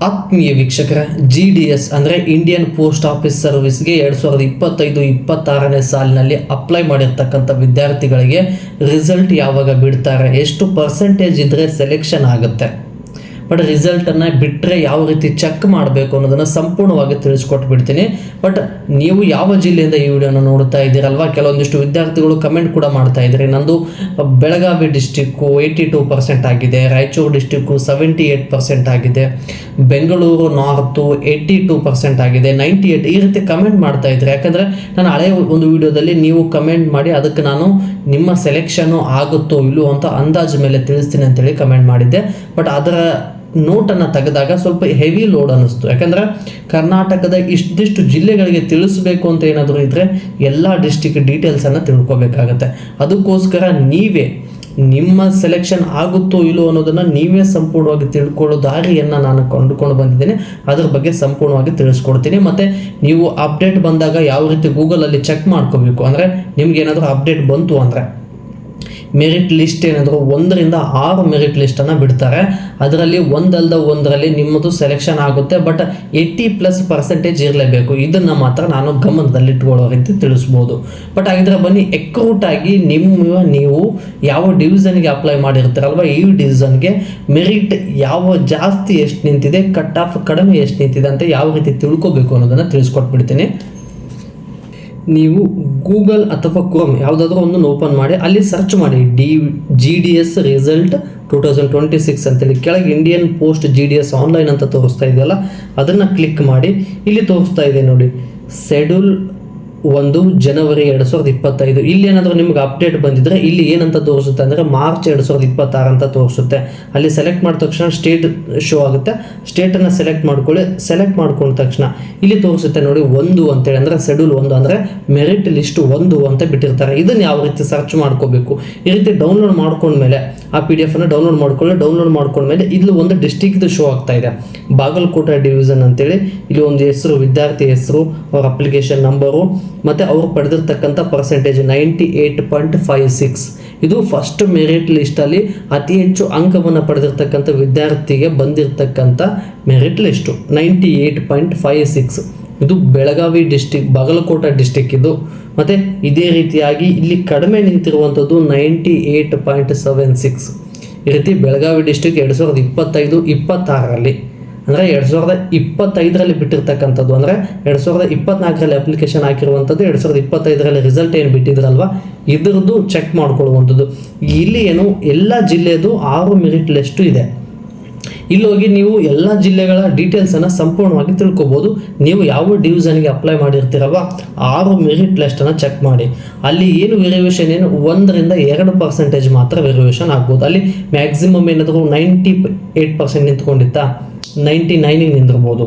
ಆತ್ಮೀಯ ವೀಕ್ಷಕರ, GDS ಅಂದರೆ ಇಂಡಿಯನ್ ಪೋಸ್ಟ್ ಆಫೀಸ್ ಸರ್ವಿಸ್ಗೆ 2025-26ನೇ ಸಾಲಿನಲ್ಲಿ ಅಪ್ಲೈ ಮಾಡಿರ್ತಕ್ಕಂಥ ವಿದ್ಯಾರ್ಥಿಗಳಿಗೆ ರಿಸಲ್ಟ್ ಯಾವಾಗ ಬಿಡ್ತಾರೆ, ಎಷ್ಟು ಪರ್ಸೆಂಟೇಜ್ ಇದ್ದರೆ ಸೆಲೆಕ್ಷನ್ ಆಗುತ್ತೆ, ಬಟ್ ರಿಸಲ್ಟನ್ನು ಬಿಟ್ಟರೆ ಯಾವ ರೀತಿ ಚೆಕ್ ಮಾಡಬೇಕು ಅನ್ನೋದನ್ನು ಸಂಪೂರ್ಣವಾಗಿ ತಿಳಿಸ್ಕೊಟ್ಬಿಡ್ತೀನಿ. ಬಟ್ ನೀವು ಯಾವ ಜಿಲ್ಲೆಯಿಂದ ಈ ವಿಡಿಯೋನ ನೋಡ್ತಾ ಇದ್ದೀರಲ್ವಾ, ಕೆಲವೊಂದಿಷ್ಟು ವಿದ್ಯಾರ್ಥಿಗಳು ಕಮೆಂಟ್ ಕೂಡ ಮಾಡ್ತಾ ಇದ್ದೀರಿ. ನಂದು ಬೆಳಗಾವಿ ಡಿಸ್ಟಿಕ್ಕು 82% ಆಗಿದೆ, ರಾಯಚೂರು ಡಿಸ್ಟಿಕ್ಕು 78% ಆಗಿದೆ, ಬೆಂಗಳೂರು ನಾರ್ತು 82% ಆಗಿದೆ, 98 ಈ ರೀತಿ ಕಮೆಂಟ್ ಮಾಡ್ತಾ ಇದ್ರಿ. ಯಾಕಂದರೆ ನಾನು ಹಳೆಯ ಒಂದು ವಿಡಿಯೋದಲ್ಲಿ ನೀವು ಕಮೆಂಟ್ ಮಾಡಿ ಅದಕ್ಕೆ ನಾನು ನಿಮ್ಮ ಸೆಲೆಕ್ಷನ್ನು ಆಗುತ್ತೋ ಇಲ್ಲವೋ ಅಂತ ಅಂದಾಜು ಮೇಲೆ ತಿಳಿಸ್ತೀನಿ ಅಂತೇಳಿ ಕಮೆಂಟ್ ಮಾಡಿದ್ದೆ. ಬಟ್ ಅದರ ನೋಟನ್ನು ತೆಗೆದಾಗ ಸ್ವಲ್ಪ ಹೆವಿ ಲೋಡ್ ಅನ್ನಿಸ್ತು. ಯಾಕಂದರೆ ಕರ್ನಾಟಕದ ಇಷ್ಟಿಷ್ಟು ಜಿಲ್ಲೆಗಳಿಗೆ ತಿಳಿಸ್ಬೇಕು ಅಂತ ಏನಾದರೂ ಇದ್ದರೆ ಎಲ್ಲ ಡಿಸ್ಟಿಕ್ ಡೀಟೇಲ್ಸನ್ನು ತಿಳ್ಕೊಬೇಕಾಗತ್ತೆ. ಅದಕ್ಕೋಸ್ಕರ ನೀವೇ ನಿಮ್ಮ ಸೆಲೆಕ್ಷನ್ ಆಗುತ್ತೋ ಇಲ್ಲೋ ಅನ್ನೋದನ್ನು ನೀವೇ ಸಂಪೂರ್ಣವಾಗಿ ತಿಳ್ಕೊಳ್ಳೋ ದಾರಿಯನ್ನು ನಾನು ಕಂಡುಕೊಂಡು ಬಂದಿದ್ದೇನೆ. ಅದ್ರ ಬಗ್ಗೆ ಸಂಪೂರ್ಣವಾಗಿ ತಿಳಿಸ್ಕೊಡ್ತೀನಿ. ಮತ್ತು ನೀವು ಅಪ್ಡೇಟ್ ಬಂದಾಗ ಯಾವ ರೀತಿ ಗೂಗಲಲ್ಲಿ ಚೆಕ್ ಮಾಡ್ಕೋಬೇಕು ಅಂದರೆ, ನಿಮ್ಗೆ ಏನಾದರೂ ಅಪ್ಡೇಟ್ ಬಂತು ಅಂದರೆ ಮೆರಿಟ್ ಲಿಸ್ಟ್ ಏನಾದರೂ 1ರಿಂದ 6 ಮೆರಿಟ್ ಲಿಸ್ಟನ್ನು ಬಿಡ್ತಾರೆ. ಅದರಲ್ಲಿ ಒಂದರಲ್ಲಿ ನಿಮ್ಮದು ಸೆಲೆಕ್ಷನ್ ಆಗುತ್ತೆ, ಬಟ್ 80+% ಇರಲೇಬೇಕು. ಇದನ್ನು ಮಾತ್ರ ನಾನು ಗಮನದಲ್ಲಿಟ್ಕೊಳ್ಳೋ ರೀತಿ ತಿಳಿಸ್ಬೋದು. ಬಟ್ ಹಾಗಿದ್ರೆ ಬನ್ನಿ, ಎಕ್ರೂಟಾಗಿ ನೀವು ಯಾವ ಡಿವಿಷನ್ಗೆ ಅಪ್ಲೈ ಮಾಡಿರ್ತೀರಲ್ವ, ಈ ಡಿವಿಷನ್ಗೆ ಮೆರಿಟ್ ಯಾವ ಜಾಸ್ತಿ ಎಷ್ಟು ನಿಂತಿದೆ, ಕಟ್ ಆಫ್ ಕಡಿಮೆ ಎಷ್ಟು ನಿಂತಿದೆ ಅಂತ ಯಾವ ರೀತಿ ತಿಳ್ಕೊಬೇಕು ಅನ್ನೋದನ್ನು ತಿಳಿಸ್ಕೊಟ್ಬಿಡ್ತೀನಿ. ನೀವು ಗೂಗಲ್ ಅಥವಾ ಕ್ರೋಮ್ ಯಾವುದಾದ್ರೂ ಒಂದನ್ನು ಓಪನ್ ಮಾಡಿ ಅಲ್ಲಿ ಸರ್ಚ್ ಮಾಡಿ GDS ರಿಸಲ್ಟ್ 2026 ಅಂತೇಳಿ. ಕೆಳಗೆ ಇಂಡಿಯನ್ ಪೋಸ್ಟ್ GDS ಆನ್ಲೈನ್ ಅಂತ ತೋರಿಸ್ತಾ ಇದೆಯಲ್ಲ, ಅದನ್ನು ಕ್ಲಿಕ್ ಮಾಡಿ. ಇಲ್ಲಿ ತೋರಿಸ್ತಾ ಇದೆ ನೋಡಿ, ಶೆಡ್ಯೂಲ್ 1 ಜನವರಿ 2025. ಇಲ್ಲಿ ಏನಾದರೂ ನಿಮ್ಗೆ ಅಪ್ಡೇಟ್ ಬಂದಿದ್ರೆ ಇಲ್ಲಿ ಏನಂತ ತೋರಿಸುತ್ತೆ ಅಂದರೆ ಮಾರ್ಚ್ 2026 ಅಂತ ತೋರಿಸುತ್ತೆ. ಅಲ್ಲಿ ಸೆಲೆಕ್ಟ್ ಮಾಡಿದ ತಕ್ಷಣ ಸ್ಟೇಟ್ ಶೋ ಆಗುತ್ತೆ. ಸ್ಟೇಟನ್ನು ಸೆಲೆಕ್ಟ್ ಮಾಡ್ಕೊಳ್ಳಿ. ಸೆಲೆಕ್ಟ್ ಮಾಡ್ಕೊಂಡ ತಕ್ಷಣ ಇಲ್ಲಿ ತೋರಿಸುತ್ತೆ ನೋಡಿ 1 ಅಂತೇಳಿ, ಅಂದರೆ ಶೆಡ್ಯೂಲ್ 1 ಅಂದರೆ ಮೆರಿಟ್ ಲಿಸ್ಟ್ 1 ಅಂತ ಬಿಟ್ಟಿರ್ತಾರೆ. ಇದನ್ನು ಯಾವ ರೀತಿ ಸರ್ಚ್ ಮಾಡ್ಕೋಬೇಕು, ಈ ರೀತಿ ಡೌನ್ಲೋಡ್ ಮಾಡ್ಕೊಂಡ್ಮೇಲೆ ಆ PDF ಅನ್ನು ಡೌನ್ಲೋಡ್ ಮಾಡ್ಕೊಂಡ್ಮೇಲೆ ಇಲ್ಲಿ ಒಂದು ಡಿಸ್ಟಿಕ್ದು ಶೋ ಆಗ್ತಾ ಇದೆ, ಬಾಗಲಕೋಟೆ ಡಿವಿಷನ್ ಅಂತೇಳಿ. ಇಲ್ಲಿ ಒಂದು ಹೆಸರು, ವಿದ್ಯಾರ್ಥಿ ಹೆಸರು, ಅವ್ರ ಅಪ್ಲಿಕೇಶನ್ ನಂಬರು ಮತ್ತು ಅವರು ಪಡೆದಿರ್ತಕ್ಕಂಥ ಪರ್ಸೆಂಟೇಜ್ 98.56. ಇದು ಫಸ್ಟ್ ಮೆರಿಟ್ ಲಿಸ್ಟಲ್ಲಿ ಅತಿ ಹೆಚ್ಚು ಅಂಕವನ್ನು ಪಡೆದಿರ್ತಕ್ಕಂಥ ವಿದ್ಯಾರ್ಥಿಗೆ ಬಂದಿರತಕ್ಕಂಥ ಮೆರಿಟ್ ಲಿಸ್ಟು 98.56. ಇದು ಬೆಳಗಾವಿ ಡಿಸ್ಟಿಕ್, ಬಾಗಲಕೋಟೆ ಡಿಸ್ಟಿಕ್ ಇದು. ಮತ್ತು ಇದೇ ರೀತಿಯಾಗಿ ಇಲ್ಲಿ ಕಡಿಮೆ ನಿಂತಿರುವಂಥದ್ದು 98.76. ಈ ರೀತಿ ಬೆಳಗಾವಿ ಡಿಸ್ಟಿಕ್ 2025-26ರಲ್ಲಿ ಅಂದರೆ 2025ರಲ್ಲಿ ಬಿಟ್ಟಿರ್ತಕ್ಕಂಥದ್ದು, ಅಂದರೆ 2024ರಲ್ಲಿ ಅಪ್ಲಿಕೇಶನ್ ಹಾಕಿರುವಂಥದ್ದು, 2025ರಲ್ಲಿ ರಿಸಲ್ಟ್ ಏನು ಬಿಟ್ಟಿದ್ರಲ್ವ ಇದ್ರದ್ದು ಚೆಕ್ ಮಾಡ್ಕೊಳ್ಳುವಂಥದ್ದು. ಇಲ್ಲಿ ಏನು ಎಲ್ಲ ಜಿಲ್ಲೆದು 6 ಮೆರಿಟ್ ಲಿಸ್ಟು ಇದೆ. ಇಲ್ಲಿ ಹೋಗಿ ನೀವು ಎಲ್ಲ ಜಿಲ್ಲೆಗಳ ಡೀಟೇಲ್ಸನ್ನು ಸಂಪೂರ್ಣವಾಗಿ ತಿಳ್ಕೊಬೋದು. ನೀವು ಯಾವ ಡಿವಿಷನ್ಗೆ ಅಪ್ಲೈ ಮಾಡಿರ್ತೀರಲ್ವ 6 ಮೆರಿಟ್ ಲಿಸ್ಟನ್ನು ಚೆಕ್ ಮಾಡಿ. ಅಲ್ಲಿ ಏನು ವೇರಿಯೇಷನ್ ಏನು 1ರಿಂದ 2% ಮಾತ್ರ ವೇರಿಯೇಷನ್ ಆಗ್ಬೋದು. ಅಲ್ಲಿ ಮ್ಯಾಕ್ಸಿಮಮ್ ಏನಾದರೂ 98% ನಿಂತ್ಕೊಂಡಿತ್ತಾ 99ಗೆ ನಿಂತಿರ್ಬೋದು,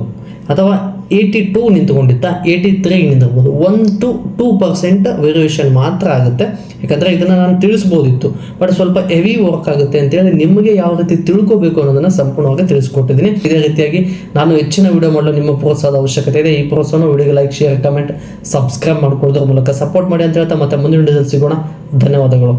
ಅಥವಾ 82 ನಿಂತ್ಕೊಂಡಿತ್ತಾ 83ಗೆ ನಿಂತಿರ್ಬೋದು. 1-2% ವೇರಿಯೇಷನ್ ಮಾತ್ರ ಆಗುತ್ತೆ. ಯಾಕಂದರೆ ಇದನ್ನು ನಾನು ತಿಳಿಸ್ಬೋದಿತ್ತು, ಬಟ್ ಸ್ವಲ್ಪ ಹೆವಿ ವರ್ಕ್ ಆಗುತ್ತೆ ಅಂತೇಳಿ ನಿಮಗೆ ಯಾವ ರೀತಿ ತಿಳ್ಕೋಬೇಕು ಅನ್ನೋದನ್ನು ಸಂಪೂರ್ಣವಾಗಿ ತಿಳಿಸ್ಕೊಟ್ಟಿದ್ದೀನಿ. ಇದೇ ರೀತಿಯಾಗಿ ನಾನು ಹೆಚ್ಚಿನ ವಿಡಿಯೋ ಮಾಡಲು ನಿಮ್ಮ ಪ್ರೋತ್ಸಾಹದ ಅವಶ್ಯಕತೆ ಇದೆ. ಈ ಪ್ರೋತ್ಸಾಹನ ವಿಡಿಯೋಗೆ ಲೈಕ್, ಶೇರ್, ಕಮೆಂಟ್, ಸಬ್ಸ್ಕ್ರೈಬ್ ಮಾಡ್ಕೊಳ್ಳೋದ್ರ ಮೂಲಕ ಸಪೋರ್ಟ್ ಮಾಡಿ ಅಂತ ಹೇಳ್ತಾ ಮತ್ತೆ ಮುಂದಿನ ವಿಡಿಯೋದಲ್ಲಿ ಸಿಗೋಣ. ಧನ್ಯವಾದಗಳು.